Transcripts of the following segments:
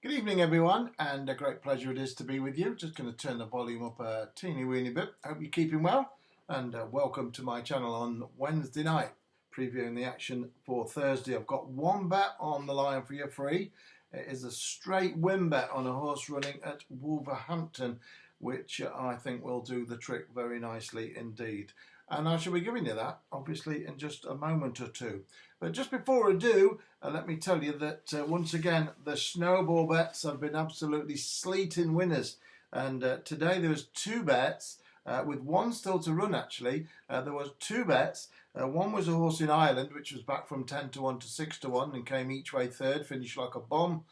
Good evening, everyone, and a great pleasure it is to be with you. Just going to turn the volume up a teeny weeny bit. Hope you're keeping well, and welcome to my channel on Wednesday night, previewing the action for Thursday. I've got one bet on the line for you free. It is a straight win bet on a horse running at Wolverhampton, which I think will do the trick very nicely indeed. And I shall be giving you that, obviously, in just a moment or two. But just before I do, let me tell you that once again, the snowball bets have been absolutely sleeting winners. And today there was two bets, with one still to run actually. There was two bets. One was a horse in Ireland, which was back from 10 to 1 to 6 to 1 and came each way third, finished like a bomb.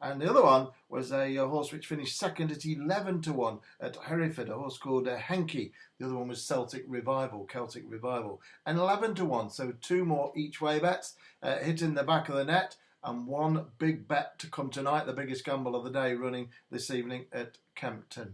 And the other one was a horse which finished second at 11 to 1 at Hereford, a horse called Henke. The other one was Celtic Revival, and 11 to 1. So two more each way bets, hitting the back of the net, and one big bet to come tonight, the biggest gamble of the day, running this evening at Kempton.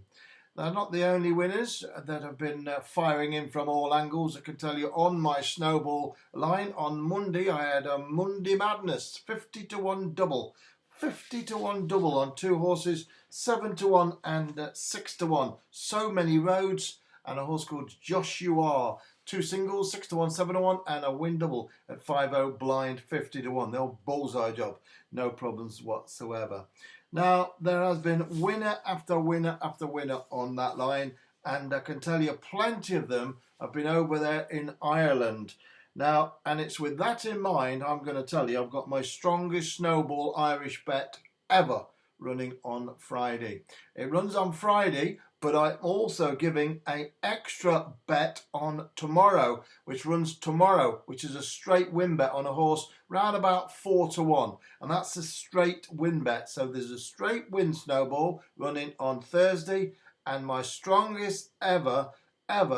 They're not the only winners that have been firing in from all angles. I can tell you on my snowball line on Monday, I had a Monday Madness 50 to 1 double. 50 to 1 double on two horses, 7 to 1 and 6 to 1. So many roads, and a horse called Joshua. Two singles, 6 to 1, 7 to 1, and a win double at 5-0 blind, 50 to 1. The old bullseye job, no problems whatsoever. Now, there has been winner after winner after winner on that line, and I can tell you plenty of them have been over there in Ireland. Now, and it's with that in mind, I'm going to tell you I've got my strongest snowball Irish bet ever running on Friday. It runs on Friday, but I'm also giving an extra bet on tomorrow, which runs tomorrow, which is a straight win bet on a horse round about 4 to 1. And that's a straight win bet. So there's a straight win snowball running on Thursday, and my strongest ever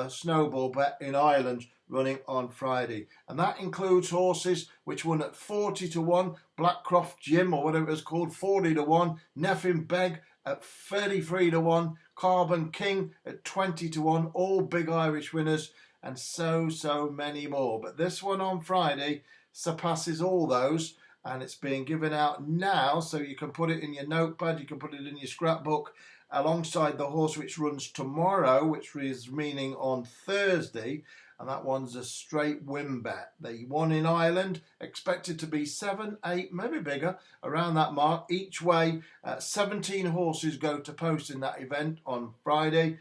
snowball bet in Ireland running on Friday. And that includes horses which won at 40 to 1, Blackcroft Jim or whatever it was called, 40 to 1, Neffin Beg at 33 to 1, Carbon King at 20 to 1, all big Irish winners, and so many more. But this one on Friday surpasses all those, and it's being given out now, so you can put it in your notepad, you can put it in your scrapbook, alongside the horse which runs tomorrow, which is meaning on Thursday, and that one's a straight win bet. The one in Ireland expected to be 7, 8, maybe bigger, around that mark. Each way, 17 horses go to post in that event on Friday.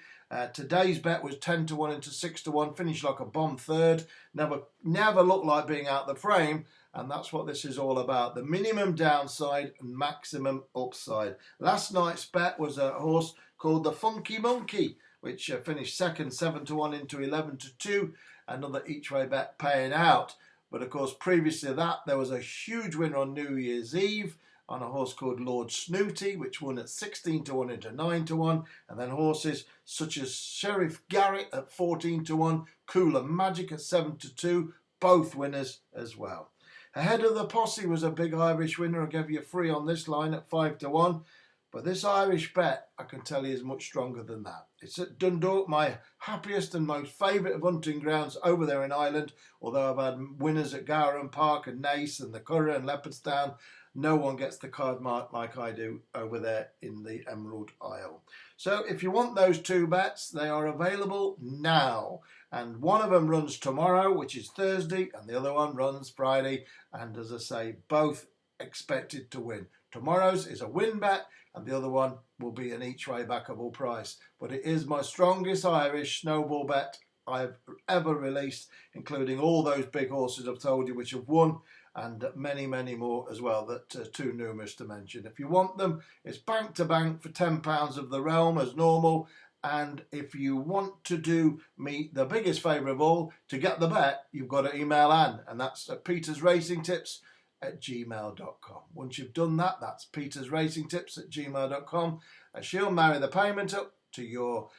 Today's bet was 10 to 1 into 6 to 1, finished like a bomb third. Never looked like being out the frame, and that's what this is all about. The minimum downside and maximum upside. Last night's bet was a horse called the Funky Monkey, which finished second, 7 to 1 into 11 to 2. Another each way bet paying out. But of course, previously to that, there was a huge winner on New Year's Eve on a horse called Lord Snooty, which won at 16 to 1 into 9 to 1. And then horses such as Sheriff Garrett at 14 to 1, Cooler Magic at 7 to 2, both winners as well. Ahead of the Posse was a big Irish winner. I gave you free on this line at 5 to 1. But this Irish bet, I can tell you, is much stronger than that. It's at Dundalk, my happiest and most favourite of hunting grounds over there in Ireland. Although I've had winners at Gowran Park and Naas and the Curragh and Leopardstown, no one gets the card mark like I do over there in the Emerald Isle. So if you want those two bets, they are available now. And one of them runs tomorrow, which is Thursday, and the other one runs Friday. And as I say, both expected to win. Tomorrow's is a win bet, and the other one will be an each way backable price. But it is my strongest Irish snowball bet I've ever released, including all those big horses I've told you which have won, and many more as well that are too numerous to mention. If you want them, it's bank to bank for £10 of the realm as normal. And if you want to do me the biggest favour of all, to get the bet, you've got to email Anne, and that's at petersracingtips@gmail.com. Once you've done that, that's petersracingtips@gmail.com. She'll marry the payment up to your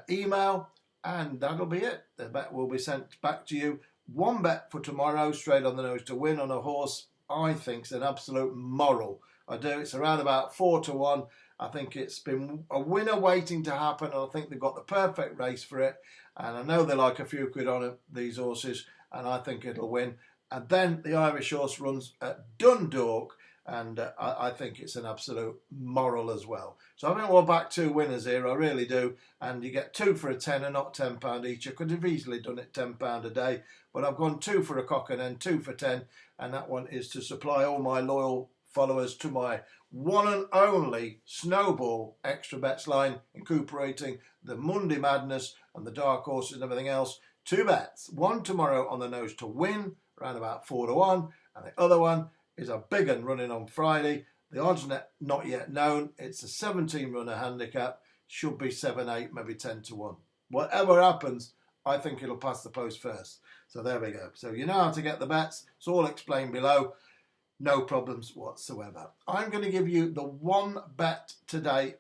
email, and that'll be it. The bet will be sent back to you. One bet for tomorrow, straight on the nose to win on a horse I think's an absolute moral. I do. It's around about 4 to 1. I think it's been a winner waiting to happen, and I think they've got the perfect race for it. And I know they like a few quid on it, these horses, and I think it'll win. And then the Irish horse runs at Dundalk, and I think it's an absolute moral as well. So I think we'll back 2 winners here, I really do, and you get 2 for a tenner, not £10 each. I could have easily done it £10 a day, but I've gone 2 for a cock and then 2 for 10, and that one is to supply all my loyal followers to my one and only Snowball extra bets line, incorporating the Monday Madness and the dark horses and everything else. 2 bets, one tomorrow on the nose to win, around about 4 to 1, and the other one is a big one running on Friday. The odds not yet known. It's a 17-runner handicap, should be 7, 8, maybe 10 to 1. Whatever happens, I think it'll pass the post first. So there we go. So you know how to get the bets. It's all explained below. No problems whatsoever. I'm going to give you the one bet today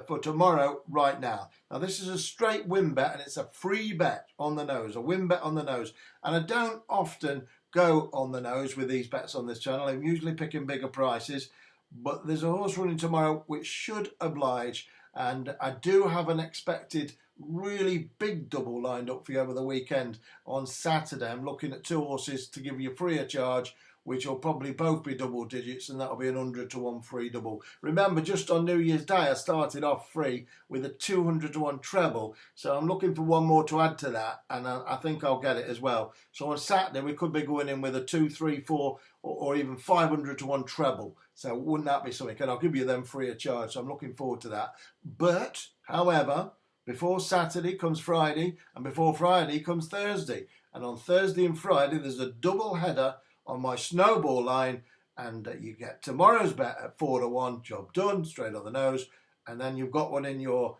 for tomorrow right now. Now this is a straight win bet and it's a free bet on the nose, a win bet on the nose. And I don't often go on the nose with these bets on this channel. I'm usually picking bigger prices, but there's a horse running tomorrow which should oblige, and I do have an expected really big double lined up for you over the weekend on Saturday. I'm looking at 2 horses to give you free of charge, which will probably both be double digits, and that'll be an 100 to 1 free double. Remember, just on New Year's Day, I started off free with a 200 to 1 treble, so I'm looking for one more to add to that, and I think I'll get it as well. So on Saturday, we could be going in with a 2, 3, 4, or even 500 to 1 treble. So wouldn't that be something? And I'll give you them free of charge, so I'm looking forward to that. But, however, before Saturday comes Friday, and before Friday comes Thursday. And on Thursday and Friday, there's a double header on my Snowball line, and you get tomorrow's bet at 4 to 1, job done, straight on the nose, and then you've got one in your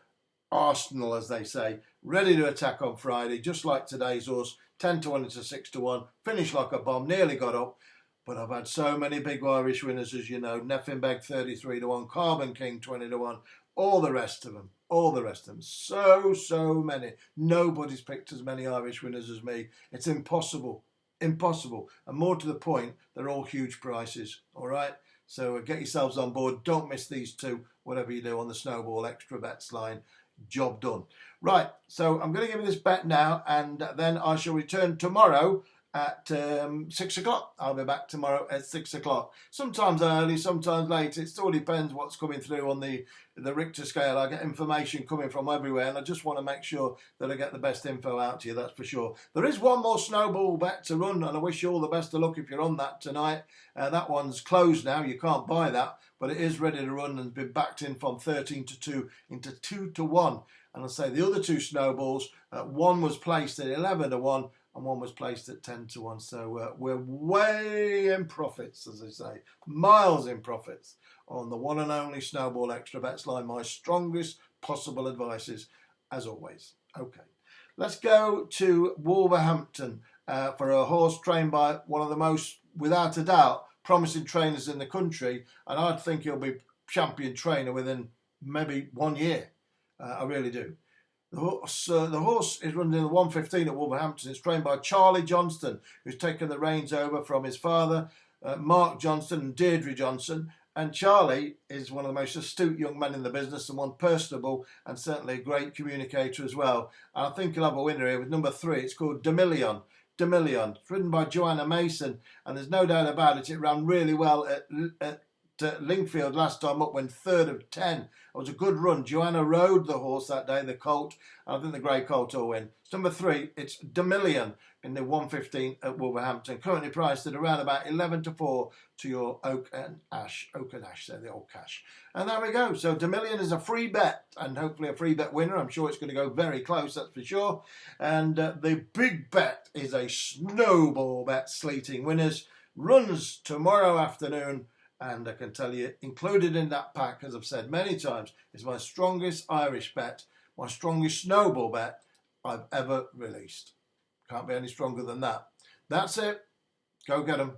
arsenal, as they say, ready to attack on Friday, just like today's horse, 10 to 1 into 6 to 1, finished like a bomb, nearly got up, but I've had so many big Irish winners, as you know, Neffenbeg 33 to 1, Carbon King 20 to 1, all the rest of them, so many. Nobody's picked as many Irish winners as me. It's impossible. And more to the point, they're all huge prices. All right, so get yourselves on board. Don't miss these 2, whatever you do on the Snowball extra bets line. Job done. Right, so I'm going to give you this bet now, and then I shall return tomorrow at 6 o'clock. I'll be back tomorrow at 6 o'clock. Sometimes early, sometimes late. It all depends what's coming through on the Richter scale. I get information coming from everywhere, and I just want to make sure that I get the best info out to you, that's for sure. There is one more Snowball bet to run, and I wish you all the best of luck if you're on that tonight. That one's closed now. You can't buy that, but it is ready to run and has been backed in from 13 to 2 into 2 to 1. And I'll say the other 2 Snowballs, one was placed at 11 to 1, and one was placed at 10 to 1. So we're way in profits, as they say, miles in profits on the one and only Snowball extra bets line. My strongest possible advices, as always. Okay, let's go to Wolverhampton for a horse trained by one of the most, without a doubt, promising trainers in the country, and I'd think he'll be champion trainer within maybe 1 year. I really do. The horse is running in the 115 at Wolverhampton. It's trained by Charlie Johnston, who's taken the reins over from his father, Mark Johnston and Deirdre Johnson. And Charlie is one of the most astute young men in the business, and one personable and certainly a great communicator as well. And I think he'll have a winner here with number 3. It's called Demilion. It's ridden by Joanna Mason, and there's no doubt about it. It ran really well at Lingfield last time up, went 3rd of 10. It was a good run. Joanna rode the horse that day, the colt. I think the grey colt will win. It's number 3. It's Demilion in the 115 at Wolverhampton. Currently priced at around about 11 to 4 to your Oak and Ash, so the old cash. And there we go. So Demilion is a free bet, and hopefully a free bet winner. I'm sure it's going to go very close, that's for sure. And the big bet is a Snowball bet sleeting winners. Runs tomorrow afternoon. And I can tell you, included in that pack, as I've said many times, is my strongest Irish bet, my strongest Snowball bet I've ever released. Can't be any stronger than that. That's it. Go get 'em.